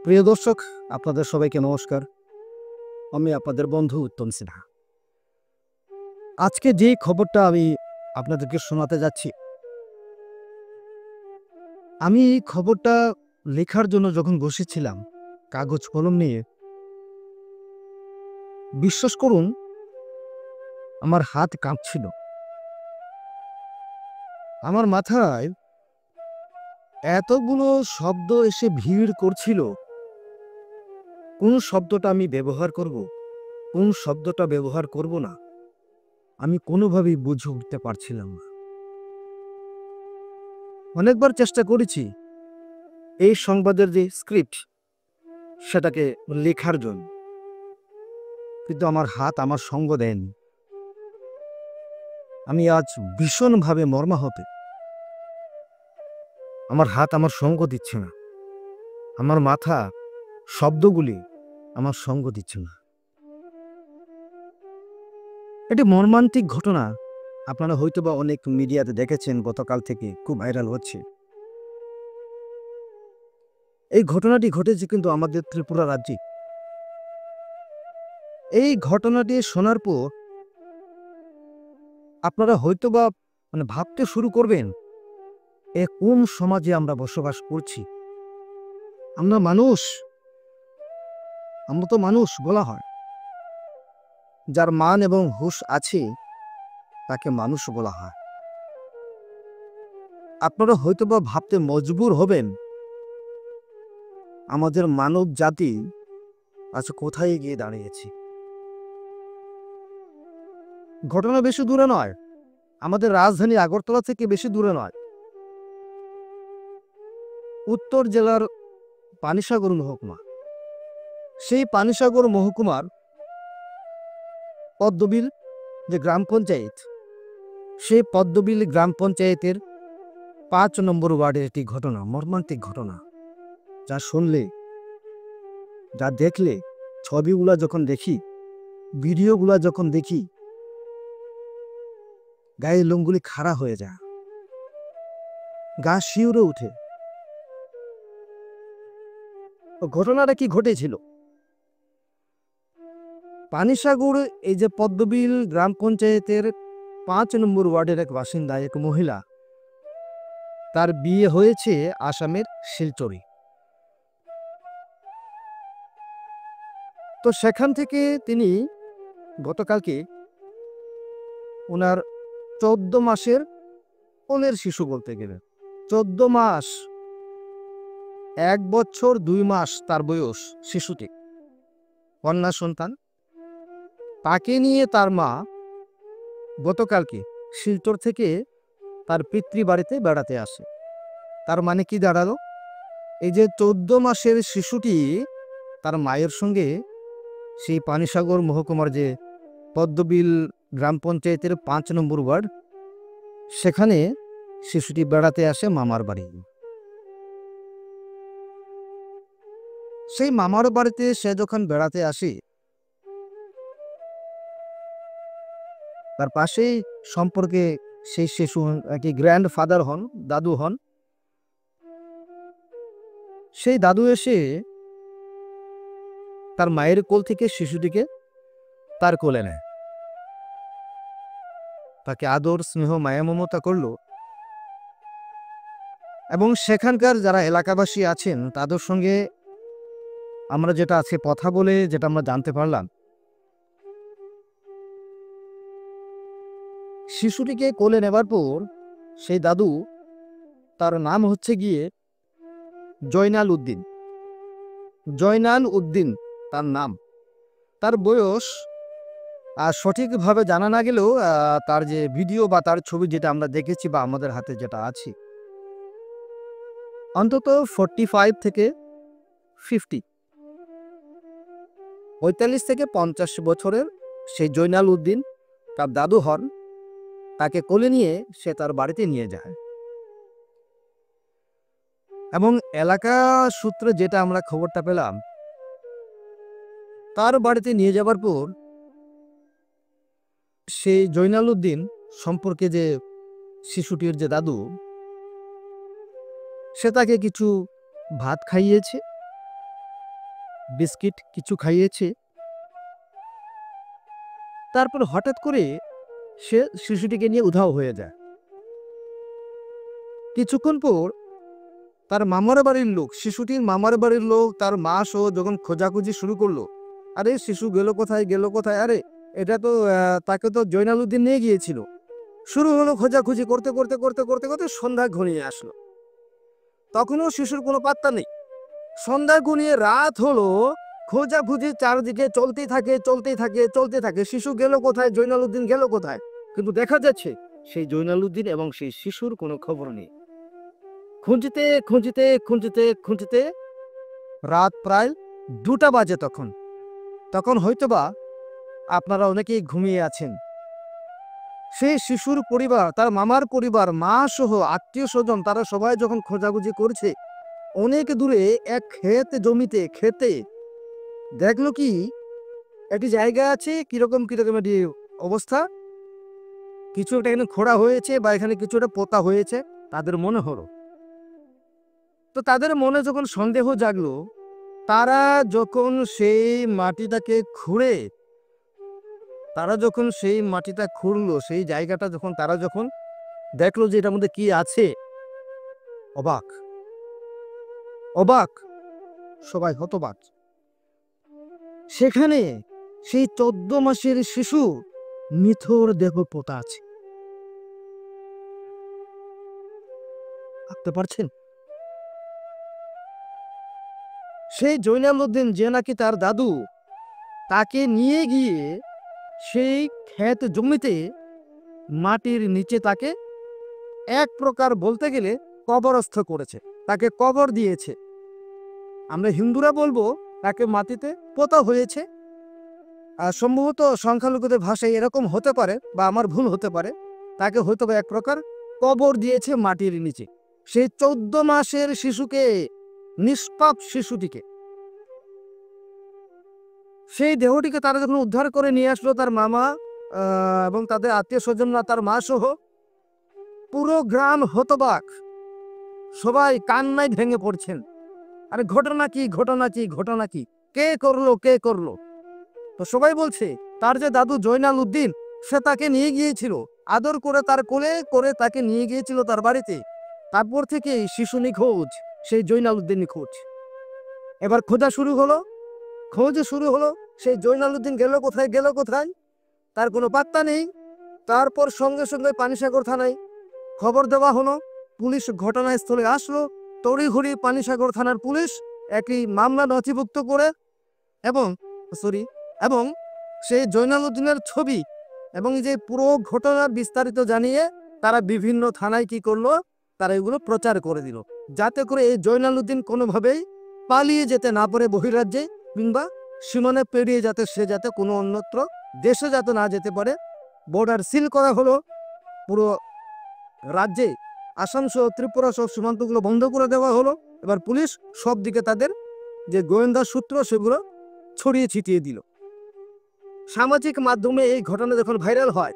প্রিয় দর্শক, আপনাদের সবাইকে নমস্কার। আমি আপনাদের বন্ধু উত্তম সিনহা। আজকে যে খবরটা আমি আপনাদেরকে শোনাতে যাচ্ছি, আমি এই খবরটা লেখার জন্য যখন বসেছিলাম কাগজ কলম নিয়ে, বিশ্বাস করুন আমার হাত কাঁপছিল। আমার মাথায় এতগুলো শব্দ এসে ভিড় করছিল, কোন শব্দটা আমি ব্যবহার করব, কোন শব্দটা ব্যবহার করব না, আমি কোনোভাবেই বুঝে উঠতে পারছিলাম না। অনেকবার চেষ্টা করেছি এই সংবাদের যে স্ক্রিপ্ট সেটাকে লেখার জন্য, কিন্তু আমার হাত আমার সঙ্গ দেয়নি। আমি আজ ভীষণভাবে মর্মাহত। আমার হাত আমার সঙ্গ দিচ্ছে না, আমার মাথা শব্দগুলি আমার সঙ্গ দিচ্ছে না। এটি মর্মান্তিক ঘটনা। আপনারা হয়তোবা অনেক মিডিয়াতে দেখেছেন, গতকাল থেকে খুব ভাইরাল হচ্ছে। এই ঘটনাটি ঘটেছে কিন্তু আমাদের ত্রিপুরা রাজ্যে। এই ঘটনাটি শোনার পর আপনারা হয়তোবা ভাবতে শুরু করবেন, এ কোন সমাজে আমরা বসবাস করছি। আমরা তো মানুষ বলা হয়। যার মান এবং হুঁশ আছে তাকে মানুষ বলা হয়। আপনারা হয়তোবা ভাবতে মজবুর হবেন, আমাদের মানব জাতি আজ কোথায় গিয়ে দাঁড়িয়েছে। ঘটনা বেশি দূরে নয়, আমাদের রাজধানী আগরতলা থেকে বেশি দূরে নয়, উত্তর জেলার পানিসাগর মহকুমা। সেই পানিসাগর মহকুমার পদ্মবিল যে গ্রাম পঞ্চায়েত, সেই পদ্মবিল গ্রাম পঞ্চায়েতের ৫ নম্বর ওয়ার্ডের একটি ঘটনা, মর্মান্তিক ঘটনা। যা শুনলে, যা দেখলে, ছবিগুলা যখন দেখি, ভিডিওগুলা যখন দেখি, গায়ের লোমগুলি খাড়া হয়ে যায়, গা শিউরে উঠে। ঘটনাটা কি ঘটেছিল? পানিসাগর এই যে পদ্মবিল গ্রাম পঞ্চায়েতের ৫ নম্বর ওয়ার্ডের এক বাসিন্দা, এক মহিলা, তার বিয়ে হয়েছে আসামের শিলচরে। তো সেখান থেকে তিনি গতকালকে ওনার ১৪ মাসের কোলের শিশু, বলতে গেলে ১৪ মাস, ১ বছর ২ মাস তার বয়স শিশুটি, কন্যা সন্তান, তাকে নিয়ে তার মা গতকালকে শিলচর থেকে তার পিতৃবাড়িতে বেড়াতে আসে। তার মানে কি দাঁড়ালো? এই যে ১৪ মাসের শিশুটি তার মায়ের সঙ্গে সেই পানিসাগর মহকুমার যে পদ্মবিল গ্রাম পঞ্চায়েতের ৫ নম্বর ওয়ার্ড, সেখানে শিশুটি বেড়াতে আসে মামার বাড়ি। সেই মামার বাড়িতে সে যখন বেড়াতে আসে, তার পাশেই সম্পর্কে সেই শিশু কি গ্র্যান্ড ফাদার হন, দাদু হন। সেই দাদু এসে তার মায়ের কোল থেকে শিশুটিকে তার কোলে নেয়, তাকে আদর স্নেহ মায়া মমতা করলো। এবং সেখানকার যারা এলাকাবাসী আছেন তাদের সঙ্গে আমরা যেটা আজকে কথা বলে যেটা আমরা জানতে পারলাম, শিশুটিকে কোলে নেবার পর সেই দাদু, তার নাম হচ্ছে গিয়ে জয়নাল উদ্দিন। জয়নাল উদ্দিন তার নাম। তার বয়স সঠিকভাবে জানা না গেলেও তার যে ভিডিও বা তার ছবি যেটা আমরা দেখেছি বা আমাদের হাতে যেটা আছে, অন্তত 45 থেকে 50, 45 থেকে 50 বছরের সেই জয়নাল উদ্দিন তার দাদু হন। তাকে কোলে নিয়ে সে তার বাড়িতে নিয়ে যায়। এবং এলাকা সূত্রে যেটা আমরা খবরটা পেলাম, তার বাড়িতে নিয়ে যাবার পর সেই জয়নাল উদ্দিন সম্পর্কে যে শিশুটির যে দাদু, সে তাকে কিছু ভাত খাইয়েছে বিস্কিট কিছু খাইয়েছে। তারপর হঠাৎ করে সে শিশুটিকে নিয়ে উধাও হয়ে যায়। কিছুক্ষণ পর তার মামার বাড়ির লোক, শিশুটির মামার বাড়ির লোক, তার মা সহ যখন খোঁজাখুঁজি শুরু করলো, আরে শিশু গেল কোথায় গেল কোথায়, আরে এটা তো তাকে তো জয়নালউদ্দিন নিয়ে গিয়েছিল। শুরু হলো খোঁজাখুঁজি করতে করতে করতে করতে করতে সন্ধ্যা ঘনিয়ে আসলো। তখনও শিশুর কোনো পাত্তা নেই। সন্ধ্যা ঘনিয়ে রাত হলো, খোঁজাখুঁজি চারদিকে চলতেই থাকে চলতেই থাকে চলতে থাকে। শিশু গেল কোথায়, জয়নালউদ্দিন গেল কোথায়, কিন্তু দেখা যাচ্ছে সেই জয়নালউদ্দিন এবং সেই শিশুর কোনো খবর নেই। খুঁজতে খুঁজতে খুঁজতে খুঁজতে রাত প্রায় 2টা বাজে। তখন হয়তোবা আপনারা অনেকেই ঘুমিয়ে আছেন। সেই শিশুর পরিবার, তার মামার পরিবার, মা সহ আত্মীয় স্বজন, তারা সবাই যখন খোঁজাখুঁজি করছে, অনেক দূরে এক জমিতে খেতে দেখলো কি একটি জায়গা আছে, কিরকম কিরকম একটি অবস্থা, কিছু একটা এখানে খোঁড়া হয়েছে বা এখানে কিছু একটা পোতা হয়েছে তাদের মনে হলো। তো তাদের মনে যখন সন্দেহ জাগলো, তারা যখন সেই মাটিটাকে খুঁড়ে সেই মাটিটা খুঁড়লো, সেই জায়গাটা তারা যখন দেখলো যে এটার মধ্যে কি আছে, অবাক অবাক সবাই হতবাক। সেখানে সেই 14 মাসের শিশু নিথর দেহ পোতা আছে। ভাবতে পারছেন? সেই জয়নালউদ্দিন, যে নাকি তার দাদু, তাকে নিয়ে গিয়ে সেই ক্ষেত জমিতে মাটির নিচে তাকে এক প্রকার বলতে গেলে কবরস্থ করেছে, তাকে কবর দিয়েছে। আমরা হিন্দুরা বলবো তাকে মাটিতে পোতা হয়েছে। আর সম্ভবত সংখ্যালঘুদের ভাষায় এরকম হতে পারে, বা আমার ভুল হতে পারে, তাকে হয়তো এক প্রকার কবর দিয়েছে মাটির নিচে। সেই 14 মাসের শিশুকে, নিষ্পাপ শিশুটিকে, সেই দেহটিকে তারা যখন উদ্ধার করে নিয়ে আসলো, তার মামা এবং তাদের আত্মীয় স্বজনরা, তার মা সহ পুরো গ্রাম হতবাক, সবাই কান্নায় ভেঙে পড়ছেন। আরে ঘটনা কি, ঘটনা কি, ঘটনা কি, কে করলো, কে করলো? তো সবাই বলছে তার যে দাদু জয়নালউদ্দিন, সে তাকে নিয়ে গিয়েছিল, আদর করে তার কোলে করে তাকে নিয়ে গিয়েছিল তার বাড়িতে। তারপর থেকে শিশু নিখোঁজ, সেই জয়নালউদ্দিন নিখোঁজ। এবার খোঁজ শুরু হলো, সেই জয়নালউদ্দিন গেল কোথায় গেল কোথায়, তার কোনো পাত্তা নেই। তারপর সঙ্গে সঙ্গে পানিসাগর থানায় খবর দেওয়া হলো, পুলিশ ঘটনাস্থলে আসলো। তড়িঘড়ি পানিসাগর থানার পুলিশ একটি মামলা নথিভুক্ত করে এবং সেই জয়নালউদ্দিনের ছবি এবং যে পুরো ঘটনার বিস্তারিত জানিয়ে তারা বিভিন্ন থানায় কি করলো, তারা এগুলো প্রচার করে দিল, যাতে করে এই জয়নালউদ্দিন কোনোভাবেই পালিয়ে যেতে না পারে বহিরাজ্যে, কিংবা সীমানা পেরিয়ে যাতে কোনো অন্যত্র দেশে না যেতে পারে। বর্ডার সিল করা হলো পুরো রাজ্যে, আসাম সহ ত্রিপুরা সহ সীমান্তগুলো বন্ধ করে দেওয়া হলো। এবার পুলিশ সব দিকে তাদের যে গোয়েন্দা সূত্র সেগুলো ছড়িয়ে ছিটিয়ে দিল। সামাজিক মাধ্যমে এই ঘটনা যখন ভাইরাল হয়,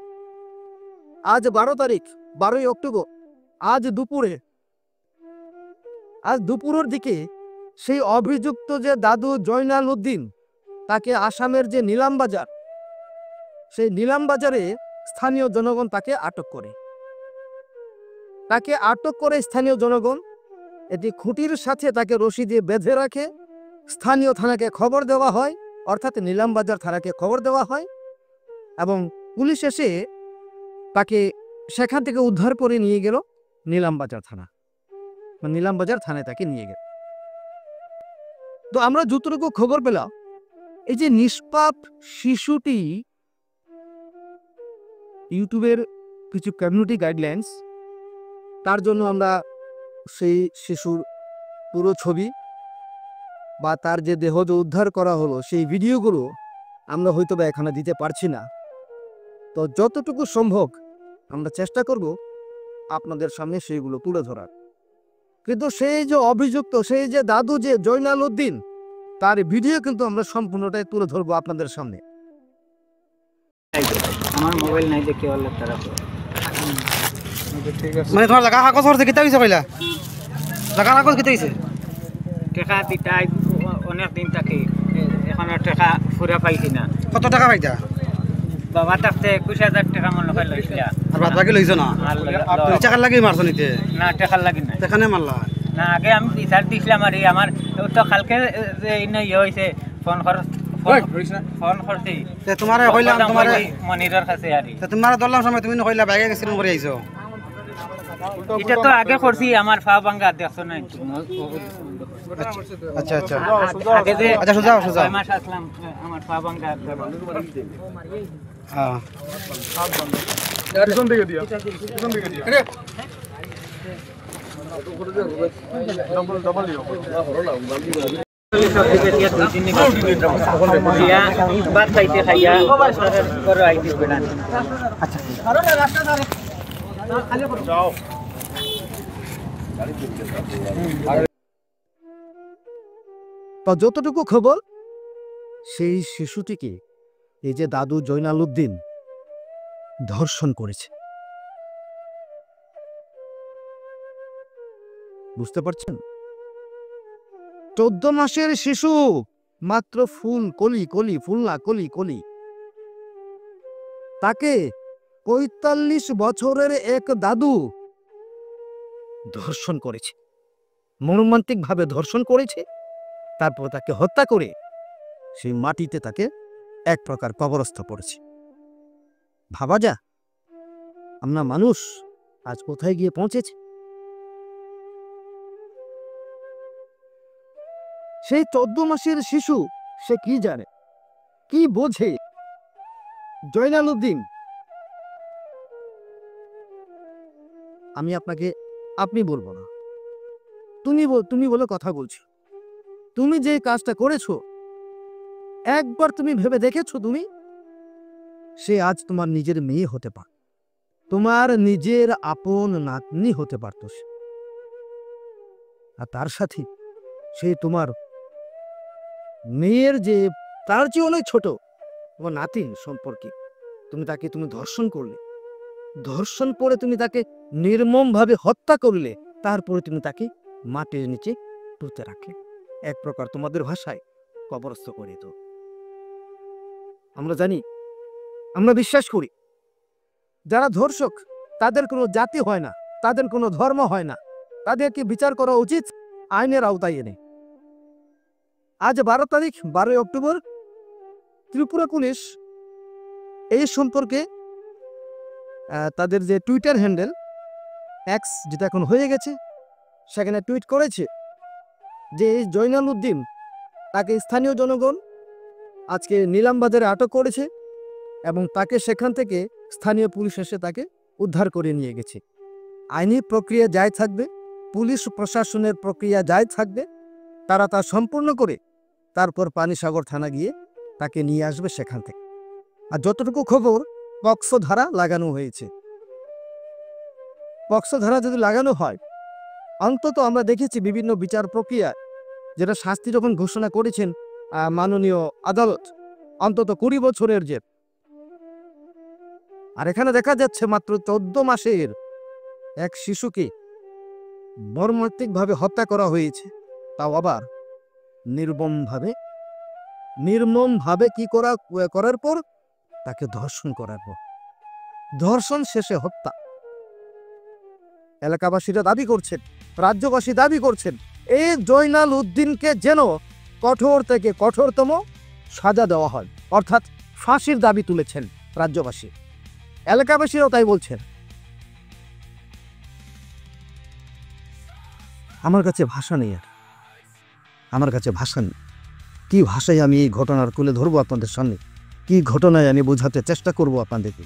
আজ 12 অক্টোবর, আজ দুপুরের দিকে সেই অভিযুক্ত যে দাদু জয়নালউদ্দিন, তাকে আসামের যে নিলামবাজার, সেই নিলামবাজারে স্থানীয় জনগণ তাকে আটক করে স্থানীয় জনগণ এটি খুঁটির সাথে তাকে রশি দিয়ে বেঁধে রাখে। স্থানীয় থানাকে খবর দেওয়া হয়, অর্থাৎ নিলামবাজার থানাকে খবর দেওয়া হয়, এবং পুলিশ এসে তাকে সেখান থেকে উদ্ধার করে নিয়ে গেল নিলামবাজার থানায় তাকে নিয়ে গেল। তো আমরা যতটুকু খবর পেলাম, এই যে নিষ্পাপ শিশুটি, ইউটিউবের কিছু কমিউনিটি গাইডলাইন্স, তার জন্য আমরা সেই শিশুর পুরো ছবি বা তার যে দেহ উদ্ধার করা হলো সেই ভিডিওগুলো আমরা হয়তো বা এখানে দিতে পারছি না। তো যতটুকু সম্ভব আমরা চেষ্টা করব আপনাদের সামনে সেইগুলো তুলে ধরার। কিন্তু সেই যে অভিযুক্ত, সেই যে দাদু যে জয়নালউদ্দিন, তার ভিডিও কিন্তু আমরা সম্পূর্ণটাই তুলে ধরবো আপনাদের সামনে। আমার মোবাইল নাই দেখে বললে তারা ঠিক আছে, মানে তোমার জায়গা কাগজ করতে কিতা হইছে কইলা? জায়গা কাগজ কিতা হইছে? টাকা দিতাই অনেক দিন থাকে, এখনো টাকা ফুরা পাইছি না। কত টাকা পাইতা? বাবা থাকতে 21,000 টাকা মনে হয় লইছিলা। আর বাদ বাকি লইছ না? আর তুই টাকা লাগি মারছ নিতে? না টাকা লাগি না। এখানে মারলা? না আগে আমি বিচার দিছিলাম আর আমার তো কালকে যে ইয়ে হয়েছে ফোন করছি তে তোমারে কইলাম তোমারে মনিরের কাছে আর তে তোমারে ধরলাম সময় তুমি কইলা ব্যাগে গেছিলাম করে আইছো। এটা তো আগে করছি আমার পা ভাঙ্গা দেখছো না। আচ্ছা আচ্ছা আগে যে আচ্ছা সোজা সোজা 6 মাস আসলাম আমার পা ভাঙ্গা। হ্যাঁ ভাত খাইতে খাইয়া করে আইতে বেড়ান। তা যতটুকু খবর, সেই শিশুটিকে এই যে দাদু জয়নাল উদ্দিন ধর্ষণ করেছে। বুঝতে পারছেন? 14 মাসের শিশু, মাত্র ফুল কলি কলি, ফুল না কলি কলি, তাকে 45 বছরের এক দাদু ধর্ষণ করেছে, মর্মান্তিক ভাবে ধর্ষণ করেছে। তারপর তাকে হত্যা করে সেই মাটিতে তাকে এক প্রকার কবরস্থ করেছে। ভাবা যা, আমরা মানুষ আজ কোথায় গিয়ে পৌঁছেছে। সেই 14 মাসের শিশু, সে কি জানে, কি বোঝে? জয়নাল উদ্দিন, আমি আপনাকে আপনি বলবো না, তুমি বলে কথা বলছো। তুমি যে কাজটা করেছো, একবার তুমি ভেবে দেখেছো? সে আজ তোমার নিজের মেয়ে হতে পারে, তোমার নিজের আপন নাতনি হতে পারত সে। আর তার সাথে সে তোমার মেয়ের যে তার চেয়ে অনেক ছোট তোমার নাতিন সম্পর্কে, তুমি ধর্ষণ করলে। ধর্ষণ করে তুমি তাকে নির্মম ভাবে হত্যা করলে, তারপরে তুমি তাকে মাটির নিচে পুঁতে রাখলে, এক প্রকার তোমাদের ভাষায় কবরস্থ করে তো। আমরা জানি, আমরা বিশ্বাস করি, যারা ধর্ষক তাদের কোনো জাতি হয় না, তাদের কোনো ধর্ম হয় না, তাদেরকে বিচার করা উচিত আইনের আওতায় এনে। আজ 12 তারিখ, 12 অক্টোবর, ত্রিপুরা পুলিশ এই সম্পর্কে তাদের যে টুইটার হ্যান্ডেল এক্স, যেটা এখন হয়ে গেছে, সেখানে টুইট করেছে যে এই জয়নাল উদ্দিন, তাকে স্থানীয় জনগণ আজকে নিলামবাজারে আটক করেছে এবং তাকে সেখান থেকে স্থানীয় পুলিশ এসে তাকে উদ্ধার করে নিয়ে গেছে। আইনি প্রক্রিয়া জারি থাকবে, পুলিশ প্রশাসনের প্রক্রিয়া জারি থাকবে, তারা তা সম্পূর্ণ করে তারপর পানিসাগর থানা গিয়ে তাকে নিয়ে আসবে সেখান থেকে। আর যতটুকু খবর, পক্সো ধারা লাগানো হয়েছে। পক্সো ধারা যদি লাগানো হয়, অন্তত আমরা দেখেছি বিভিন্ন বিচার প্রক্রিয়া যেটা শাস্তি যখন ঘোষণা করেছেন মাননীয় আদালত, অন্তত 20 বছরের জেল। আর এখানে দেখা যাচ্ছে মাত্র 14 মাসের এক শিশুকে মর্মান্তিকভাবে হত্যা করা হয়েছে, তাও আবার নির্মমভাবে কি করার পর, তাকে ধর্ষণ করার পর, ধর্ষণ শেষে হত্যা। এলাকাবাসীরা দাবি করছেন, রাজ্যবাসী দাবি করছেন, এই জয়নাল উদ্দিনকে যেন কঠোর থেকে কঠোরতম সাজা দেওয়া হয়, অর্থাৎ ফাঁসির দাবি তুলেছেন রাজ্যবাসী। এলাকাবাসীরাও তাই বলছেন। আমার কাছে ভাষা নেই, আর আমার কাছে ভাষা নেই। কি ভাষায় আমি এই ঘটনার তুলে ধরবো আপনাদের সামনে, কি ঘটনায় আমি বোঝাতে চেষ্টা করব আপনাদেরকে,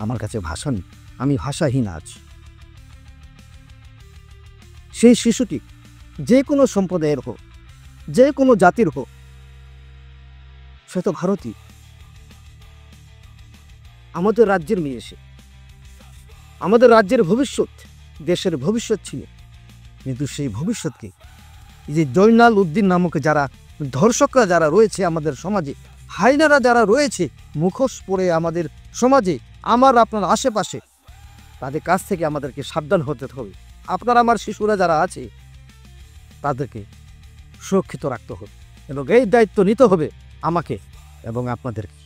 আমার কাছে ভাষা নেই, আমি ভাষাহীন আজ। সেই শিশুটি যে কোনো সম্প্রদায়ের হোক, যে কোনো জাতির হোক, সে তো ভারতীয়, আমাদের রাজ্যের মেয়ে, এসে আমাদের রাজ্যের ভবিষ্যৎ, দেশের ভবিষ্যৎ ছিল। কিন্তু সেই ভবিষ্যৎকে এই যে জয়নাল উদ্দিন নামক যারা ধর্ষকরা যারা রয়েছে আমাদের সমাজে, হাইনারা যারা রয়েছে মুখোশ পরে আমাদের সমাজে, আমার আপনার আশেপাশে, তাদের কাছ থেকে আমাদেরকে সাবধান হতে হবে। আপনার আমার শিশুরা যারা আছে তাদেরকে সুরক্ষিত রাখতে হবে। এবং এই দায়িত্ব নিতে হবে আমাকে এবং আপনাদেরকে।